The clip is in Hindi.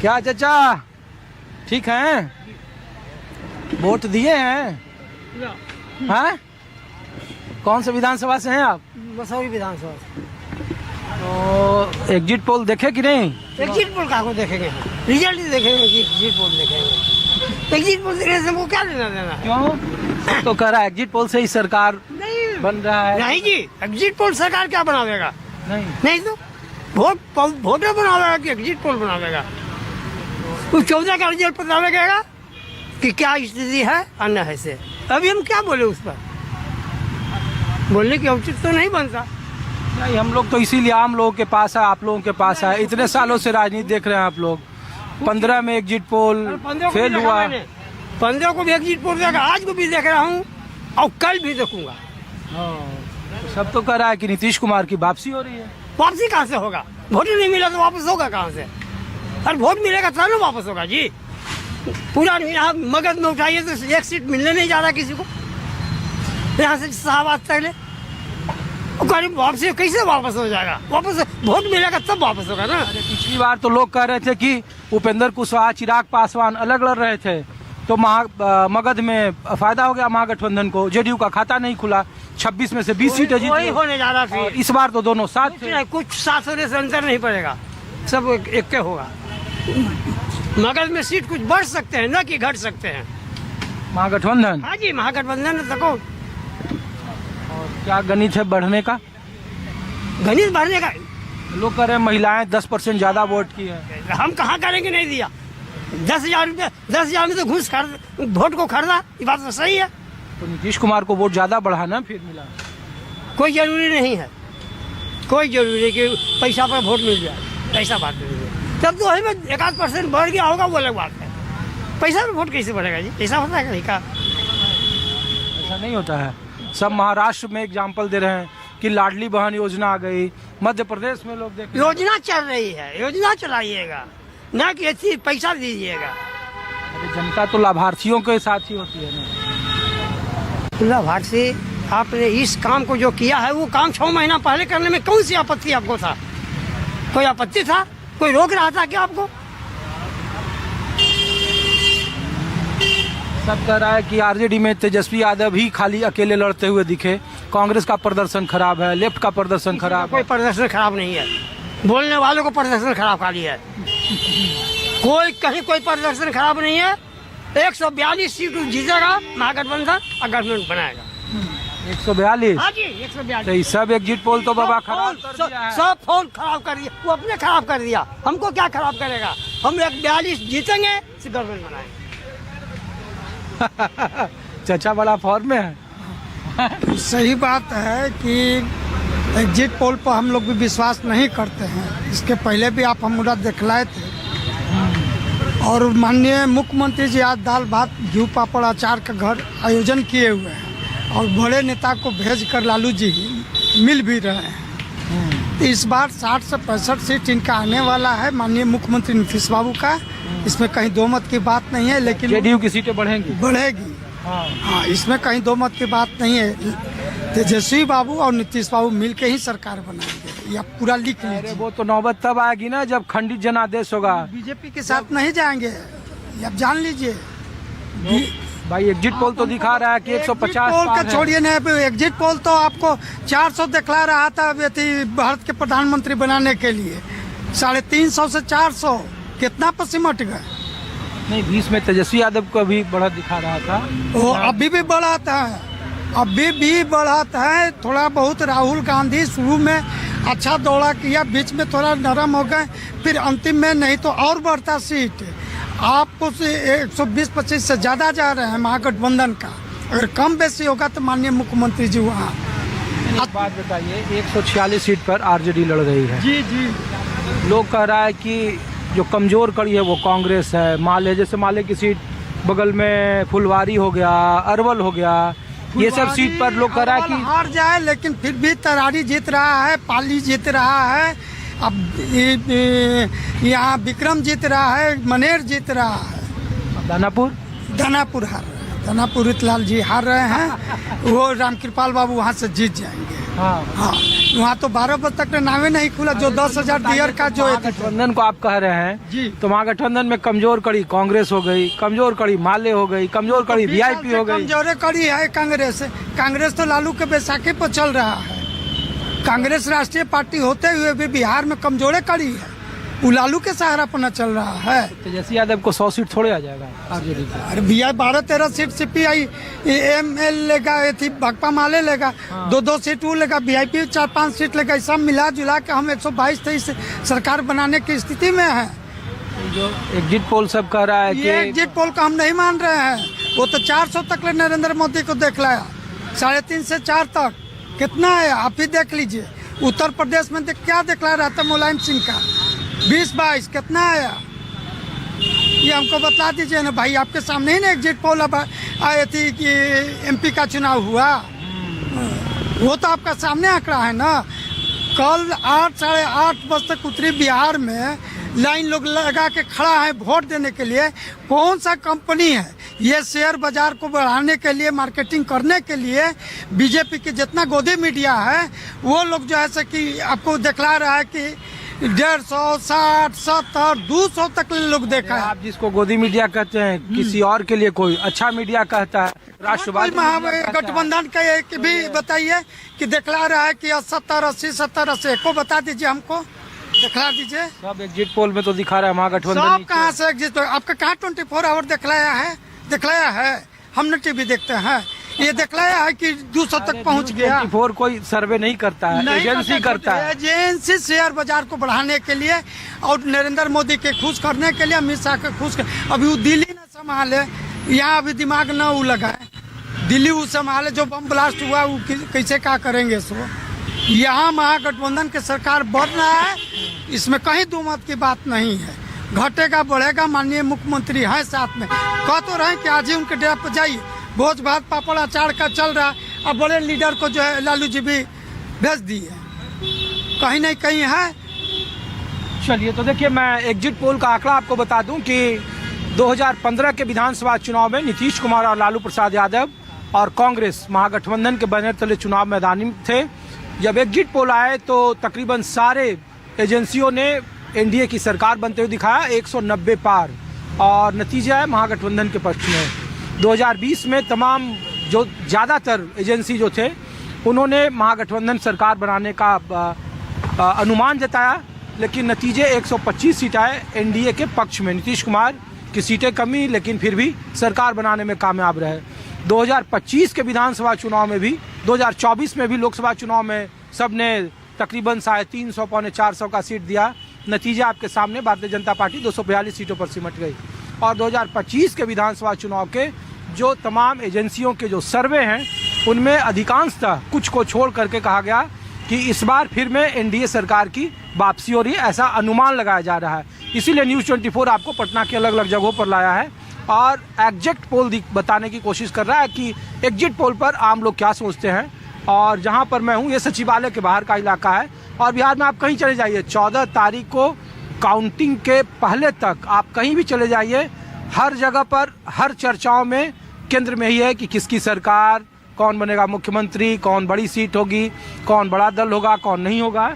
क्या चाचा ठीक हैं? वोट दिए हैं? हाँ? कौन से विधानसभा से हैं आप? मसौरी विधानसभा। तो एग्जिट पोल देखे कि नहीं? एग्जिट पोल कहाँ को देखेंगे? रिजल्ट ही देखेंगे कि एग्जिट पोल देखेंगे? एग्जिट पोल देखने से हमको क्या लेना देना है? क्यों? तो कह रहा है एग्जिट पोल से ही सरकार नहीं बन रहा है। नहीं जी, एग्जिट पोल सरकार क्या बनावेगा? नहीं तो वोटर बनावेगा कि एग्जिट पोल बनावेगा? वो 14 का रिजल्ट बतावेगा कि क्या स्थिति है अन्य है से। अभी हम क्या बोले उस पर? बोलने की औचित्य तो नहीं बनता। नहीं, हम लोग तो इसीलिए आम लोगों के पास है, आप लोगों के पास है। इतने सालों से राजनीति देख रहे हैं आप लोग। 15 में एग्जिट पोल फेल हुआ। 15 को भी एग्जिट पोल देखा, आज को भी देख रहा हूँ और कल भी देखूंगा। तो सब तो कह रहा है कि नीतीश कुमार की वापसी हो रही है। वापसी कहाँ से होगा? वोट नहीं मिला तो वापस होगा कहाँ से? और वोट मिलेगा तब ना वापस होगा जी। पूरा मगध में उठाइए तो एक सीट मिलने नहीं जा रहा किसी को। यहाँ से शाहबाद तक ले करीब वापसी कैसे वापस हो जाएगा? वापस वोट मिलेगा तब वापस होगा ना। पिछली बार तो लोग कह रहे थे कि उपेंद्र कुशवाहा चिराग पासवान अलग लड़ रहे थे तो मगध में फायदा हो गया महागठबंधन को। जेडीयू का खाता नहीं खुला, 26 में से 20 सीटें जीती। वही होने जा रहा फिर। इस बार तो दोनों साथ थे। कुछ 7 होने से अंतर नहीं पड़ेगा, सब एक के होगा। मगध में सीट कुछ बढ़ सकते हैं, न कि घट सकते हैं। महागठबंधन? हाँ जी, महागठबंधन तक। और क्या गणित है बढ़ने का? गणित बढ़ने का लोग कह रहे हैं महिलाएं 10% ज्यादा वोट की है। हम कहाँ करेंगे? नहीं दिया 10,000 रुपया, 10,000 में तो घूस वोट को खरीदा। ये बात तो सही है। तो नीतीश कुमार को वोट ज्यादा बढ़ाना फिर मिला। कोई जरूरी नहीं है, कोई जरूरी नहीं कि पैसा पर वोट मिल जाए, ऐसा बात नहीं है। तब तो में 1-8% बढ़ गया होगा, वो अलग बात है। पैसा पर वोट कैसे बढ़ेगा जी? ऐसा होता है कहीं का? ऐसा नहीं होता है। सब महाराष्ट्र में एग्जाम्पल दे रहे हैं कि लाडली बहन योजना आ गई। मध्य प्रदेश में लोग देख योजना चल रही है, योजना चलाइएगा, ना कि ऐसी पैसा दीजिएगा। अरे जनता तो लाभार्थियों के साथ ही होती है ना। लाभार्थी आपने इस काम को जो किया है वो काम 6 महीना पहले करने में कौन सी आपत्ति आपको था? कोई आपत्ति था? कोई रोक रहा था क्या आपको? सब कह रहा है कि आरजेडी में तेजस्वी यादव ही खाली अकेले लड़ते हुए दिखे। कांग्रेस का प्रदर्शन खराब है, लेफ्ट का प्रदर्शन खराब है। कोई प्रदर्शन खराब नहीं है, बोलने वालों को प्रदर्शन खराब खाली है। कोई कहीं कोई प्रदर्शन खराब नहीं है। 142 सीट जीतेगा महागठबंधन और गवर्नमेंट बनाएगा। 142? हाँ जी, 142। तो सब एग्जिट पोल तो बाबा खराब कर दिया है। सब फोन खराब कर दिया, वो अपने खराब कर दिया। हमको क्या खराब करेगा? हम 142 जीतेंगे, गवर्नमेंट बनाएंगे। चाचा बड़ा फॉर्म में है। सही बात है कि एग्जिट पोल पर हम लोग भी विश्वास नहीं करते हैं। इसके पहले भी आप हम दिखलाए थे और माननीय मुख्यमंत्री जी आज दाल भात घी पापड़ अचार का घर आयोजन किए हुए हैं और बड़े नेता को भेजकर लालू जी मिल भी रहे हैं। तो इस बार 60 से 65 सीट इनका आने वाला है, माननीय मुख्यमंत्री नीतीश बाबू का। इसमें कहीं दो मत की बात नहीं है, लेकिन जेडीयू की सीटें बढ़ेगी। हाँ, इसमें कहीं दो मत की बात नहीं है। तेजस्वी बाबू और नीतीश बाबू मिलके ही सरकार बनाएंगे, या पूरा लिख लीजिए। वो तो नौबत तब आएगी ना जब खंडित जनादेश होगा। बीजेपी के साथ नहीं जाएंगे, आप जान लीजिए। भाई एग्जिट पोल तो दिखा रहा है कि 150 पोल का छोड़िए ना, एग्जिट पोल तो आपको 400 दिखला रहा था भारत के प्रधानमंत्री बनाने के लिए। 350 से 400 कितना पर सिमट गए? नहीं, 20 में तेजस्वी यादव को भी बढ़त दिखा रहा था। वो अभी भी बढ़त है, अभी भी बढ़त है। थोड़ा बहुत राहुल गांधी शुरू में अच्छा दौड़ा किया, बीच में थोड़ा नरम हो गए, फिर अंतिम में नहीं तो और बढ़ता सीट। आपको 120-25 से ज़्यादा जा रहे हैं महागठबंधन का। अगर कम बेसी होगा तो माननीय मुख्यमंत्री जी वहाँ। एक बात बताइए, 146 सीट पर आरजेडी लड़ रही है। जी। लोग कह रहा है कि जो कमजोर कड़ी है वो कांग्रेस है। माले जैसे माले की सीट बगल में फुलवारी हो गया, अरवल हो गया, ये सब सीट पर लोग कह रहा है कि हार जाए, लेकिन फिर भी तरारी जीत रहा है, पाली जीत रहा है, अब यहाँ विक्रम जीत रहा है, मनेर जीत रहा है। दानापुर हार रहे हैं, दानापुर इतलाल जी हार रहे हैं। वो रामकृपाल बाबू वहाँ से जीत जाएंगे। हाँ हाँ, वहाँ तो 12 बजे तक नावे नहीं खुला, जो 10,000 डियर का जो है। महागठबंधन को आप कह रहे जी। हैं, तो महागठबंधन में कमजोर कड़ी कांग्रेस हो गई, कमजोर कड़ी माले हो गई, कमजोर कड़ी वीआईपी हो गई। कमजोर कड़ी है कांग्रेस। कांग्रेस तो लालू के बैसाखी पर चल रहा है। कांग्रेस राष्ट्रीय पार्टी होते हुए भी बिहार में कमजोरे कड़ी है, वो लालू के सहारा पर न चल रहा है। तेजस्वी यादव को 100 सीट थोड़े आ जाएगा आरजेडी को। अरे बिहार 12-13 सीट CPI ML लेगा, भाकपा माले लेगा, 2-2 सीट वो लेगा, VIP 4-5 सीट लेगा। सब मिला जुला के हम 122-23 सरकार बनाने की स्थिति में है। जो एग्जिट पोल सब कह रहा है कि ये एग्जिट पोल का हम नहीं मान रहे हैं। वो तो 400 तक नरेंद्र मोदी को देख लाया, 3.5 से 4 तक कितना है आप ही देख लीजिए। उत्तर प्रदेश में क्या देखला रहा था मुलायम सिंह का 20-22 कितना आया, ये हमको बता दीजिए ना भाई। आपके सामने ही ना एग्जिट पोल अब आए थी कि MP का चुनाव हुआ, वो तो आपका सामने आंकड़ा है ना। कल 8 साढ़े 8 बजे तक उत्तरी बिहार में लाइन लोग लगा के खड़ा है वोट देने के लिए। कौन सा कंपनी है ये शेयर बाजार को बढ़ाने के लिए, मार्केटिंग करने के लिए बीजेपी की जितना गोदी मीडिया है वो लोग जो है कि आपको दिखला रहा है कि 150, 60, 70, 200 तक लोग देखा है। आप जिसको गोदी मीडिया कहते हैं, किसी और के लिए कोई अच्छा मीडिया कहता है, राष्ट्रवादी गठबंधन का एक भी बताइए कि दिखला रहा है कि 70-80, 70-80 को बता दीजिए, हमको दिखला दीजिए। सब एग्जिट पोल में तो दिखा रहा है महागठबंधन। सब कहाँ से एग्जिट, आपका कहाँ 24 आवर दिखलाया है। हम न टीवी देखते हैं, ये दिखलाया है कि 200 तक पहुंच गया। 24 कोई सर्वे नहीं करता है, एजेंसी करता है। एजेंसी शेयर बाजार को बढ़ाने के लिए और नरेंद्र मोदी के खुश करने के लिए, अमित शाह के खुश कर। अभी वो दिल्ली न संभाले, यहाँ अभी दिमाग न वो लगाए, दिल्ली वो संभाले। जो बम ब्लास्ट हुआ वो कैसे क्या करेंगे सो। यहाँ महागठबंधन की सरकार बढ़ रहा है, इसमें कहीं दो मत की बात नहीं है। घटेगा बढ़ेगा, माननीय मुख्यमंत्री हैं साथ में। कह तो रहे कि आज ही उनके डेरा पर जाइए, भोज भात पापड़ अचार का चल रहा है। अब बड़े लीडर को जो है लालू जी भी भेज दिए, कहीं नहीं कहीं है। चलिए, तो देखिए मैं एग्जिट पोल का आंकड़ा आपको बता दूं कि 2015 के विधानसभा चुनाव में नीतीश कुमार और लालू प्रसाद यादव और कांग्रेस महागठबंधन के बैनर तले चुनाव मैदानी थे। जब एग्जिट पोल आए तो तकरीबन सारे एजेंसियों ने एनडीए की सरकार बनते हुए दिखाया, 190 पार, और नतीजा है महागठबंधन के पक्ष में। 2020 में तमाम जो ज़्यादातर एजेंसी जो थे उन्होंने महागठबंधन सरकार बनाने का अनुमान जताया, लेकिन नतीजे 125 सीट आए एनडीए के पक्ष में। नीतीश कुमार की सीटें कमी, लेकिन फिर भी सरकार बनाने में कामयाब रहे। 2025 के विधानसभा चुनाव में भी, 2024 में भी लोकसभा चुनाव में सबने तकरीबन 350 पौने 400 का सीट दिया। नतीजा आपके सामने, भारतीय जनता पार्टी 242 सीटों पर सिमट गई। और 2025 के विधानसभा चुनाव के जो तमाम एजेंसियों के जो सर्वे हैं उनमें अधिकांशतः कुछ को छोड़ करके कहा गया कि इस बार फिर में एनडीए सरकार की वापसी हो रही है, ऐसा अनुमान लगाया जा रहा है। इसीलिए न्यूज़ 24 आपको पटना के अलग अलग जगहों पर लाया है और एग्जिट पोल बताने की कोशिश कर रहा है कि एग्जिट पोल पर आम लोग क्या सोचते हैं। और जहां पर मैं हूं, ये सचिवालय के बाहर का इलाका है और बिहार में आप कहीं चले जाइए, 14 तारीख को काउंटिंग के पहले तक आप कहीं भी चले जाइए, हर जगह पर हर चर्चाओं में केंद्र में ही है कि किसकी सरकार, कौन बनेगा मुख्यमंत्री, कौन बड़ी सीट होगी, कौन बड़ा दल होगा, कौन नहीं होगा।